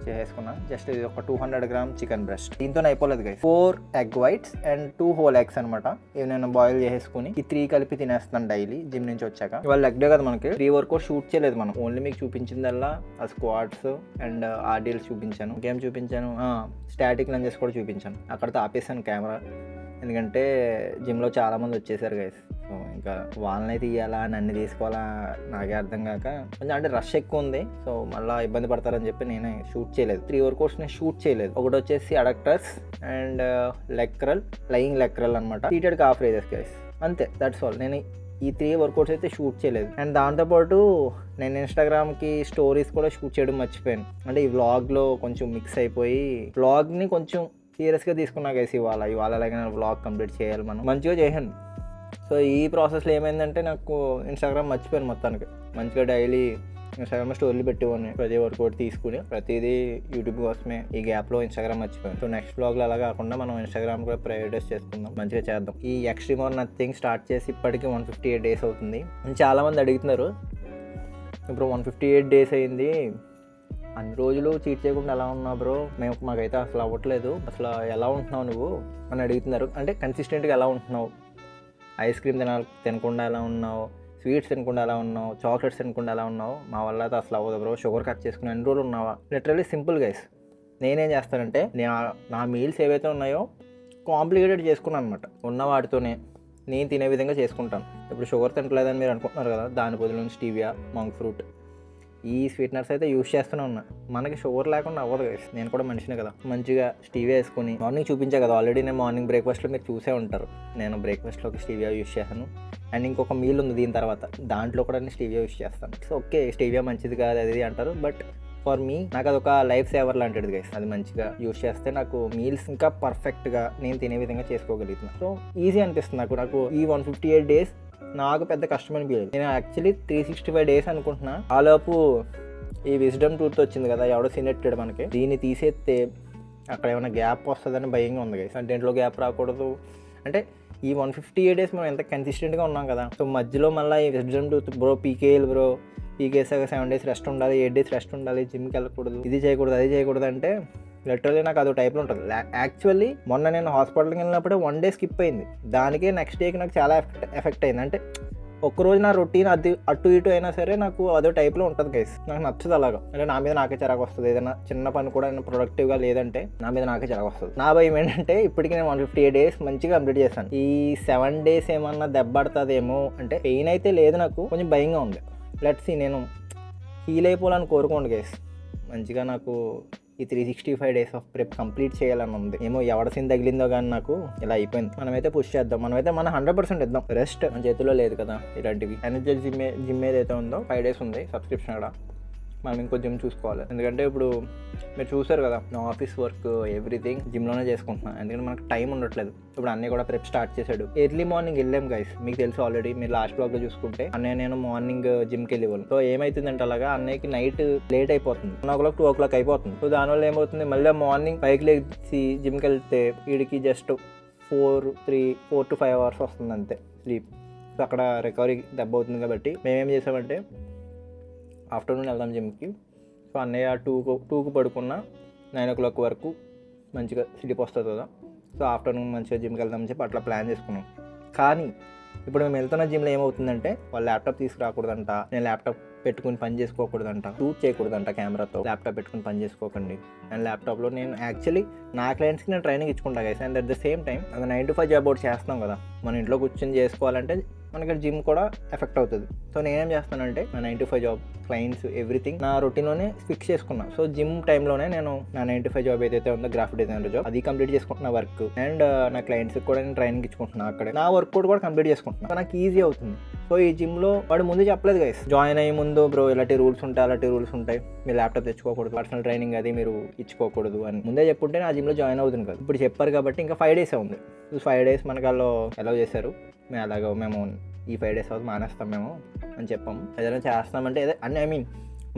చేసేసుకున్నా. జస్ట్ ఇది ఒక 200 grams చికెన్ బ్రెస్ట్. దీంతో అయిపోలేదు guys. 4 egg whites and 2 whole eggs అనమాట. ఇవి నేను బాయిల్ చేసేసుకుని ఈ 3 కలిపి తినేస్తున్నాను డైలీ జిమ్ నుంచి వచ్చాక. ఇవాళ లెగ్ డే కదా మనకి. 3 వరకు షూట్ చేయలేదు మనం, ఓన్లీ మీకు చూపించిందల్లా ఆ స్క్వాట్స్ అండ్ ఆర్డియల్స్ చూపించాను. ఇంకేం చూపించాను, స్టాటిక్ లంజెస్ కూడా చూపించాను. అక్కడితో ఆపేసాను కెమెరా, ఎందుకంటే జిమ్లో చాలామంది వచ్చేసారు గైస్. సో ఇంకా వాళ్ళని తీయాలా నన్ను తీసుకోవాలా నాకే అర్థం కాక కొంచెం అంటే రష్ ఎక్కువ ఉంది. సో మళ్ళీ ఇబ్బంది పడతారని చెప్పి నేనే షూట్ చేయలేదు. 3 వర్కౌట్స్ నేను షూట్ చేయలేదు. ఒకటి వచ్చేసి అడక్టర్స్ అండ్ లెక్రల్, లయింగ్ లెక్రల్ అనమాట. సీటెడ్ కాఫ్ రేజెస్ గైస్, అంతే, దట్స్ ఆల్. నేను ఈ 3 వర్కౌట్స్ అయితే షూట్ చేయలేదు. అండ్ దాంతోపాటు నేను ఇన్స్టాగ్రామ్కి స్టోరీస్ కూడా షూట్ చేయడం మర్చిపోయాను. అంటే ఈ వ్లాగ్లో కొంచెం మిక్స్ అయిపోయి వ్లాగ్ని కొంచెం సీరియస్గా తీసుకున్నా గైస్. ఇవాళ ఎలాగైనా వ్లాగ్ కంప్లీట్ చేయాలి, మనం మంచిగా చేశాను. సో ఈ ప్రాసెస్లో ఏమైందంటే నాకు ఇన్స్టాగ్రామ్ మర్చిపోయాను మొత్తానికి. మంచిగా డైలీ ఇన్స్టాగ్రామ్ స్టోరీలు పెట్టేవాడిని, ప్రతి వర్కౌట్ తీసుకుని ప్రతిదీ యూట్యూబ్ కోసమే. ఈ గ్యాప్లో ఇన్స్టాగ్రామ్ మర్చిపోయాను. సో నెక్స్ట్ వ్లాగ్లో అలా కాకుండా మనం ఇన్స్టాగ్రామ్ కూడా ప్రయారిటైజ్ చేసుకుందాం, మంచిగా చేద్దాం. ఈ ఎక్స్ట్రీమ్ ఆర్ నథింగ్ స్టార్ట్ చేసి ఇప్పటికీ 158 days అవుతుంది. చాలామంది అడుగుతున్నారు, ఇప్పుడు 158 days అయింది, అన్ని రోజులు చీట్ చేయకుండా ఎలా ఉన్నావు బ్రో, మాకైతే అసలు అవ్వట్లేదు, అసలు ఎలా ఉంటున్నావు నువ్వు అని అడుగుతున్నారు. అంటే కన్సిస్టెంట్గా ఎలా ఉంటున్నావు, ఐస్ క్రీమ్ తినకుండా ఎలా ఉన్నావు, స్వీట్స్ తినకుండా ఎలా ఉన్నావు, చాక్లెట్స్ తినకుండా ఎలా ఉన్నావు, మా వల్ల అయితే అసలు అవ్వదు బ్రో, షుగర్ కట్ చేసుకుని ఎన్ని రోజులు ఉన్నావా. Literally simple guys. నేనేం చేస్తానంటే నా మీల్స్ ఏవైతే ఉన్నాయో కాంప్లికేటెడ్ చేసుకున్నాను అనమాట. ఉన్న వాటితోనే నేను తినే విధంగా చేసుకుంటాను. ఇప్పుడు షుగర్ తినట్లేదని మీరు అనుకుంటున్నారు కదా, దాని బదులు స్టీవియా, మంక్ ఫ్రూట్, ఈ స్వీట్నర్స్ అయితే యూస్ చేస్తూనే ఉన్నా. మనకి షుగర్ లేకుండా అవ్వదు గైస్. నేను కూడా మనిషినే కదా. మంచిగా స్టీవియా వేసుకుని మార్నింగ్ చూపించా కదా ఆల్రెడీ. నేను మార్నింగ్ బ్రేక్ఫాస్ట్లో మీరు చూసే ఉంటారు, నేను బ్రేక్ఫాస్ట్లోకి స్టీవియా యూస్ చేశాను. అండ్ ఇంకొక మీల్ ఉంది దీని తర్వాత, దాంట్లో కూడా నేను స్టీవియా యూస్ చేస్తాను. సో ఓకే, స్టీవియా మంచిది కాదు అది అంటారు, బట్ ఫర్ మీ నాకు అదొక లైఫ్ సేవర్ లాంటిది గైస్. అది మంచిగా యూస్ చేస్తే నాకు మీల్స్ ఇంకా పర్ఫెక్ట్గా నేను తినే విధంగా చేసుకోగలుగుతున్నాను. సో ఈజీ అనిపిస్తుంది నాకు ఈ 158 days నాకు పెద్ద కష్టం అనిపించలేదు. నేను యాక్చువల్లీ 365 days అనుకుంటున్నా. ఆలోపు ఈ విజ్డమ్ టూత్ వచ్చింది కదా, ఎవడో సినెట్టాడు మనకి. దీన్ని తీసేస్తే అక్కడ ఏమైనా గ్యాప్ వస్తుందని భయంగా ఉంది గైస్. అంటే దీంట్లో గ్యాప్ రాకూడదు. అంటే ఈ 158 days మనం ఎంత కన్సిస్టెంట్గా ఉన్నాం కదా. సో మధ్యలో మళ్ళీ ఈ విజ్డమ్ టూత్ బ్రో పీకేయాలి బ్రో, పీకేసాక 7 days రెస్ట్ ఉండాలి, 8 days రెస్ట్ ఉండాలి, జిమ్కి వెళ్ళకూడదు, ఇది చేయకూడదు అది చేయకూడదు అంటే లిటరల్లీ నాకు అదో టైప్లో ఉంటుంది. యాక్చువల్లీ మొన్న నేను హాస్పిటల్కి వెళ్ళినప్పుడే 1 day స్కిప్ అయింది. దానికే నెక్స్ట్ డేకి నాకు చాలా ఎఫెక్ట్ అయింది. అంటే ఒక్కరోజు నా రొటీన్ అది అటు ఇటు అయినా సరే నాకు అదో టైప్లో ఉంటుంది గైస్. నాకు నచ్చదు అలాగా. అంటే నా మీద నాకే చిరాకు వస్తుంది. ఏదైనా చిన్న పని కూడా నేను ప్రొడక్టివ్గా లేదంటే నా మీద నాకే చిరాకు వస్తుంది. నా భయం ఏంటంటే ఇప్పటికీ నేను 158 days మంచిగా కంప్లీట్ చేశాను. ఈ 7 days ఏమన్నా దెబ్బడుతుందేమో అంటే పెయిన్ అయితే లేదు, నాకు కొంచెం భయంగా ఉంది. లెట్స్ సీ, నేను హీల్ అయిపోవాలని కోరుకోండి గైస్. మంచిగా నాకు ఈ 365 days ఆఫ్ ప్రెప్ కంప్లీట్ చేయాలని ఉంది. ఏమో ఎవడ సీన్ తగిలిందో కానీ నాకు ఇలా అయిపోయింది. మనమైతే పుష్ చేద్దాం, మనమైతే మన 100% ఇద్దాం. రెస్ట్ మన చేతిలో లేదు కదా. ఇలాంటివి ఎనర్జీ జిమ్ ఏదైతే ఉందో 5 days ఉంది సబ్స్క్రిప్షన్ కూడా. మనం ఇంకో జిమ్ చూసుకోవాలి. ఎందుకంటే ఇప్పుడు మీరు చూసారు కదా, నా ఆఫీస్ వర్క్ ఎవ్రీథింగ్ జిమ్లోనే చేసుకుంటున్నాను. ఎందుకంటే మనకు టైం ఉండట్లేదు. ఇప్పుడు అన్నయ్య కూడా ప్రెప్ స్టార్ట్ చేశాడు. ఎర్లీ మార్నింగ్ వెళ్ళాం గైస్, మీకు తెలుసు ఆల్రెడీ. మీరు లాస్ట్ బ్లాగ్లో చూసుకుంటే అన్నయ్య నేను మార్నింగ్ జిమ్కి వెళ్ళేవాళ్ళు. సో ఏమవుతుందంటే అలాగా అన్నయ్యకి నైట్ లేట్ అయిపోతుంది, 1 o'clock 2 o'clock అయిపోతుంది. సో దానివల్ల ఏమవుతుంది, మళ్ళీ మార్నింగ్ 5కి లేచి జిమ్కి వెళ్తే వీడికి జస్ట్ 4 to 5 hours వస్తుంది అంతే స్లీప్. సో అక్కడ రికవరీ దెబ్బ అవుతుంది. కాబట్టి మేమేం చేసామంటే ఆఫ్టర్నూన్ వెళ్దాం జిమ్కి. సో అన్నయ్య 2కు పడుకున్న 9 o'clock వరకు మంచిగా స్లీప్ వస్తుంది కదా. సో ఆఫ్టర్నూన్ మంచిగా జిమ్కి వెళ్దామని చెప్పి అట్లా ప్లాన్ చేసుకున్నాం. కానీ ఇప్పుడు మేము వెళ్తున్న జిమ్లో ఏమవుతుందంటే వాళ్ళు ల్యాప్టాప్ తీసుకురాకూడదంట, నేను ల్యాప్టాప్ పెట్టుకుని పని చేసుకోకూడదంట, షూట్ చేయకూడదంట కెమెరాతో, ల్యాప్టాప్ పెట్టుకుని పని చేసుకోకండి. అండ్ ల్యాప్టాప్లో నేను యాక్చువల్లీ నా క్లయింట్స్కి నేను ట్రైనింగ్ ఇచ్చుకుంటా guys. And at the same time అది 9 to 5 జాబ్ అవుట్ చేస్తున్నాం కదా, మన ఇంట్లో కూర్చొని చేసుకోవాలంటే మనకి జిమ్ కూడా ఎఫెక్ట్ అవుతుంది. సో నేనేం చేస్తానంటే నా 9 to 5 జాబ్, క్లయింట్స్, ఎవ్రీథింగ్ నా రొటీన్లోనే ఫిక్స్ చేసుకున్నా. సో జిమ్ టైంలోనే నేను నా 9 to 5 జాబ్ ఏదైతే ఉందో గ్రాఫిక్ డిజైనర్ జాబ్ అది కంప్లీట్ చేసుకుంటున్నా వర్క్, అండ్ నా క్లయింట్స్కి కూడా నేను ట్రైనింగ్ ఇచ్చుకుంటున్నా. అక్కడే నా వర్క్ కూడా కంప్లీట్ చేసుకుంటున్నా. నాకు ఈజీ అవుతుంది. సో ఈ జిమ్లో వాడు ముందు చెప్పలేదు గైస్, జాయిన్ అయ్యే ముందు బ్రో ఇలాంటి రూల్స్ ఉంటాయి, అలాంటి రూల్స్ ఉంటాయి, మీరు ల్యాప్టాప్ తెచ్చుకోకూడదు, పర్సనల్ ట్రైనింగ్ అది మీరు ఇచ్చుకోకూడదు అని ముందే చెప్పుంటే నా జిమ్లో జాయిన్ అవుతుంది కదా. ఇప్పుడు చెప్పారు కాబట్టి ఇంకా 5 days ఉంది. 5 days మనకు వాళ్ళు అలౌ చేశారు. మేము ఈ 5 days అవుతుంది మానేస్తాం మేము అని చెప్పాము. ఏదైనా చేస్తామంటే ఐ మీన్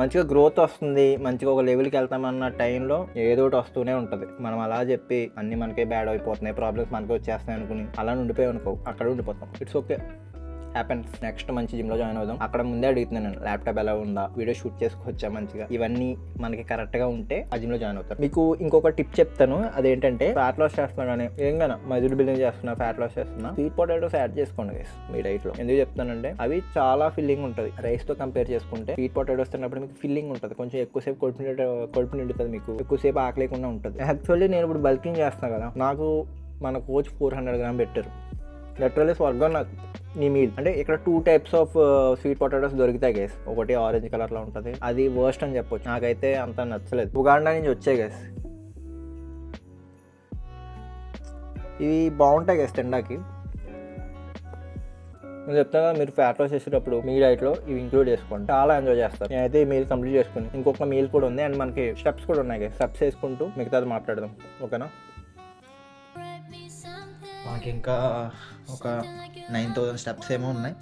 మంచిగా గ్రోత్ వస్తుంది, మంచిగా ఒక లెవెల్కి వెళ్తామన్న టైంలో ఏదో ఒకటి వస్తూనే ఉంటుంది. మనం అలా చెప్పి అన్నీ మనకే బ్యాడ్ అయిపోతున్నాయి, ప్రాబ్లమ్స్ మనకే వచ్చేస్తాయి అనుకుని అలా ఉండిపోయి అనుకో, అక్కడ ఉండిపోతాం. It's okay, happens. నెక్స్ట్ మంచి జిమ్లో జాయిన్ అవుదాం. అక్కడ ముందే అడుగుతున్నాను నేను, ల్యాప్టాప్ ఎలా ఉందా, వీడియో షూట్ చేసుకోవచ్చా మంచిగా, ఇవన్నీ మనకి కరెక్ట్గా ఉంటే ఆ జిమ్లో జాయిన్ అవుతారు. మీకు ఇంకొక టిప్ చెప్తాను, అదేంటంటే ఫ్యాట్ లాస్ చేస్తున్నా కానీ ఏం కానీ మజిల్ బిల్డింగ్ చేస్తున్నా, ఫ్యాట్ లాస్ చేస్తున్నా, స్వీట్ పొటాటోస్ యాడ్ చేసుకోండి గైస్ మీ డైట్లో. ఎందుకు చెప్తానంటే అవి చాలా ఫిల్లింగ్ ఉంటుంది. రైస్తో కంపేర్ చేసుకుంటే స్వీట్ పొటాటోస్ తిన్నప్పుడు మీకు ఫిల్లింగ్ ఉంటుంది, కొంచెం ఎక్కువసేపు కడుపు నిండుతుంది, మీకు ఎక్కువసేపు ఆకలేకుండా ఉంటుంది. యాక్చువల్లీ నేను ఇప్పుడు బల్కింగ్ చేస్తాను కదా, నాకు మన కోచ్ 400 grams పెట్టారు. లిటరల్లీ స్వర్గం నాకు నీ మీల్. అంటే ఇక్కడ 2 types ఆఫ్ స్వీట్ పొటాటోస్ దొరుకుతాయి గైస్. ఒకటి ఆరెంజ్ కలర్లో ఉంటుంది, అది వర్స్ట్ అని చెప్పొచ్చు. నాకైతే అంత నచ్చలేదు. ఉగాండా నుంచి వచ్చాయి గైస్, ఇవి బాగుంటాయి గైస్ తినడానికి. నేను చెప్తాను కదా, మీరు ఫ్యాట్ లాస్ చేసేటప్పుడు మీ డైట్లో ఇవి ఇంక్లూడ్ చేసుకోండి, చాలా ఎంజాయ్ చేస్తారు. నేనైతే ఈ మీల్ కంప్లీట్ చేసుకుని ఇంకొక మీల్ కూడా ఉంది, అండ్ మనకి స్టెప్స్ కూడా ఉన్నాయి గైస్. స్టెప్స్ వేసుకుంటూ మిగతాది మాట్లాడదాం, ఓకేనా? మనకి ఇంకా ఒక 9,000 స్టెప్స్ ఏమో ఉన్నాయి,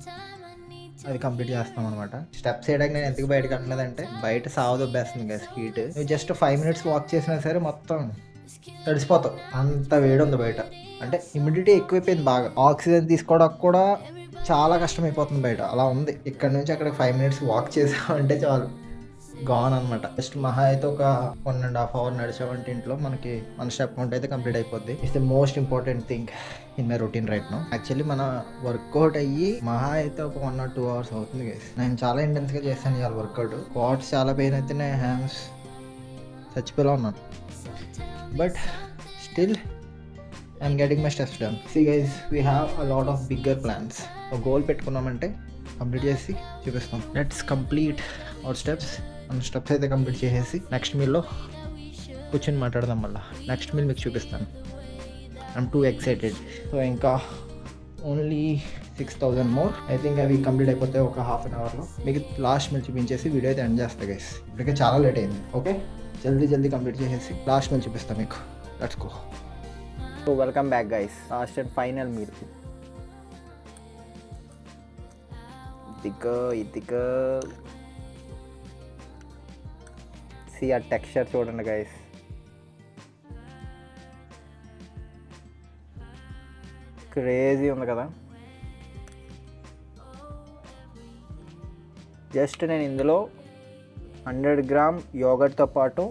అది కంప్లీట్ చేస్తాం అనమాట. స్టెప్స్ వేయడానికి నేను ఎందుకు బయటకు అంటలేదంటే బయట సాగు దొబ్బేస్తుంది గైస్ హీట్. నువ్వు జస్ట్ 5 minutes వాక్ చేసినా సరే మొత్తం తడిసిపోతావు, అంత వేడి ఉంది బయట. అంటే హ్యూమిడిటీ ఎక్కువైపోయింది బాగా, ఆక్సిజన్ తీసుకోవడానికి కూడా చాలా కష్టమైపోతుంది బయట, అలా ఉంది. ఇక్కడ నుంచి అక్కడ 5 minutes వాక్ చేసామంటే చాలు, గాన్ అనమాట. జస్ట్ మహా అయితే ఒక 1.5 hours నడిచామంటే ఇంట్లో మనకి మన స్టెప్ కౌంట్ అయితే కంప్లీట్ అయిపోద్ది. It's the most important thing in my routine right now. Actually మన వర్కౌట్ అయ్యి మహా అయితే ఒక 1 or 2 hours అవుతుంది గైస్. నేను చాలా ఇంటెన్స్గా చేస్తాను ఇవాళ వర్కౌట్. క్వాడ్స్ చాలా పెయిన్ అయితే నేను హ్యాండ్స్ చచ్చిపోయేలా ఉన్నాను, but still I'm getting my steps done. See guys, we have a lot of bigger plans. ఒక గోల్ పెట్టుకున్నామంటే కంప్లీట్ చేసి చూపిస్తాం. Let's complete our steps. మన స్టెప్స్ అయితే కంప్లీట్ చేసేసి నెక్స్ట్ మీల్లో కూర్చొని మాట్లాడదాం. మళ్ళీ నెక్స్ట్ మీల్ మీకు చూపిస్తాను. I'm too excited. సో ఇంకా ఓన్లీ 6,000 more. ఐ థింక్ అవి కంప్లీట్ అయిపోతే ఒక 1/2 hourలో మీకు లాస్ట్ మీల్ చూపించేసి వీడియో అయితే ఎండ్ చేస్తా గైస్. ఇప్పటికే చాలా లేట్ అయింది. ఓకే, జల్దీ కంప్లీట్ చేసేసి లాస్ట్ మీల్ చూపిస్తాను మీకు. Let's go. So welcome back guys, last and final meal. ఇదిగో సి ఆ టెక్స్చర్ చూడండి గైస్, క్రేజీ ఉంది కదా. జస్ట్ నేను ఇందులో 100 grams యోగర్ట్తో పాటు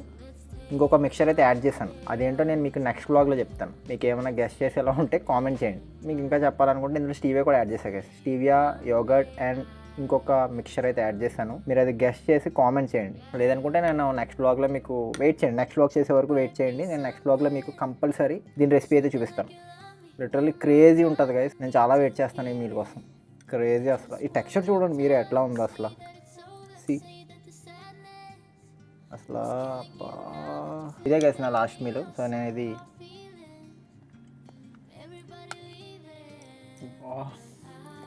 ఇంకొక మిక్చర్ అయితే యాడ్ చేశాను. అదేంటో నేను మీకు నెక్స్ట్ వ్లాగ్లో చెప్తాను. మీకు ఏమైనా గెస్ట్ చేసేలా ఉంటే కామెంట్ చేయండి. మీకు ఇంకా చెప్పాలనుకుంటే ఇందులో స్టీవియా కూడా యాడ్ చేశాను గైస్. స్టీవియా, యోగర్ట్ అండ్ ఇంకొక మిక్చర్ అయితే యాడ్ చేశాను. మీరు అది గెస్ట్ చేసి కామెంట్ చేయండి. లేదనుకుంటే నేను నెక్స్ట్ వ్లాగ్లో మీకు వెయిట్ చేయండి, నెక్స్ట్ వ్లాగ్ చేసే వరకు వెయిట్ చేయండి. నేను నెక్స్ట్ వ్లాగ్లో మీకు కంపల్సరీ దీని రెసిపీ అయితే చూపిస్తాను. లిటరల్లీ క్రేజీ ఉంటుంది గైస్. నేను చాలా వెయిట్ చేస్తాను ఈ మీల్ కోసం. క్రేజీ అసలు. ఈ టెక్స్చర్ చూడండి మీరే ఎట్లా ఉందో అసలు. సి అసలు ఇదే గైస్ నా లాస్ట్ మీల్. సో నేను ఇది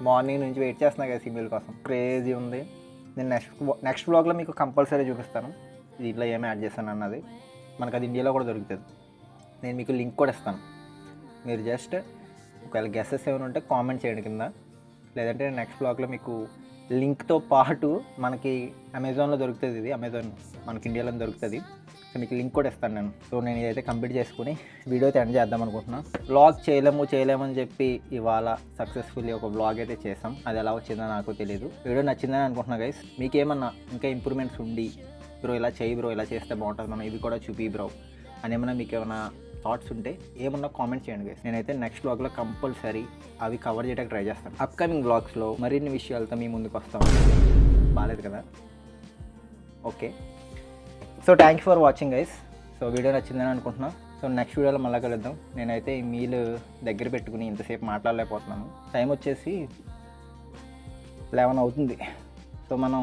మార్నింగ్ నుంచి వెయిట్ చేస్తున్నా కదా ఈ మీల్ కోసం. క్రేజీ ఉంది. నేను నెక్స్ట్ వ్లాగ్లో మీకు కంపల్సరీ చూపిస్తాను దీంట్లో ఏమి యాడ్ చేస్తాను అన్నది. మనకు అది ఇండియాలో కూడా దొరుకుతుంది. నేను మీకు లింక్ కూడా ఇస్తాను. మీరు జస్ట్ ఒకవేళ గెసెస్ ఏమైనా ఉంటే కామెంట్ చేయండి కింద. లేదంటే నెక్స్ట్ వ్లాగ్లో మీకు లింక్తో పాటు మనకి అమెజాన్లో దొరుకుతుంది. ఇది అమెజాన్ మనకి ఇండియాలో దొరుకుతుంది. సో మీకు లింక్ కూడా ఇస్తాను నేను. సో నేను ఇదైతే కంప్లీట్ చేసుకుని వీడియో అయితే ఎండ్ చేద్దాం అనుకుంటున్నాను. వ్లాగ్ చేయలేమని చెప్పి ఇవాళ సక్సెస్ఫుల్లీ ఒక వ్లాగ్ అయితే చేసాం. అది ఎలా వచ్చిందో నాకు తెలియదు. వీడియో నచ్చిందని అనుకుంటున్నా గైస్. మీకేమన్నా ఇంకా ఇంప్రూవ్మెంట్స్ ఉండి బ్రో ఇలా చేయి బ్రో ఇలా చేస్తే బాగుంటుంది, మనం ఇది కూడా చూపి బ్రో అని ఏమన్నా మీకు ఏమైనా థాట్స్ ఉంటే ఏమన్నా కామెంట్ చేయండి గైస్. నేనైతే నెక్స్ట్ వ్లాగ్లో కంపల్సరీ అవి కవర్ చేయడానికి ట్రై చేస్తాను. అప్కమింగ్ వ్లాగ్స్లో మరిన్ని విషయాలతో మీ ముందుకు వస్తాం. బాగాలేదు కదా? Okay, so thank you for watching guys. So video నచ్చిందని అనుకుంటున్నా. సో నెక్స్ట్ వీడియోలో మళ్ళీ కలుద్దాం. నేనైతే ఈ మీల్ దగ్గర పెట్టుకుని ఇంతసేపు మాట్లాడలేకపోతున్నాను. టైం వచ్చేసి 11 అవుతుంది. సో మనం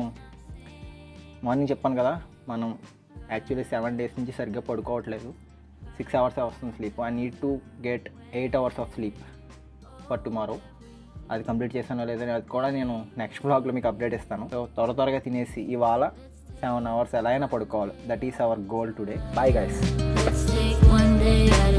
మార్నింగ్ చెప్పాను కదా, మనం యాక్చువల్లీ 7 days నుంచి సరిగ్గా పడుకోవట్లేదు. 6 hours వస్తుంది sleep. I need to get 8 hours of sleep for tomorrow. అది కంప్లీట్ చేశానో లేదని అది కూడా నేను నెక్స్ట్ బ్లాగ్లో మీకు అప్డేట్ ఇస్తాను. సో త్వరగా తినేసి ఇవాళ 7 hours ఎలా అయినా పడుకోవాలి. That is our goal today. Bye guys. Let's take one day at a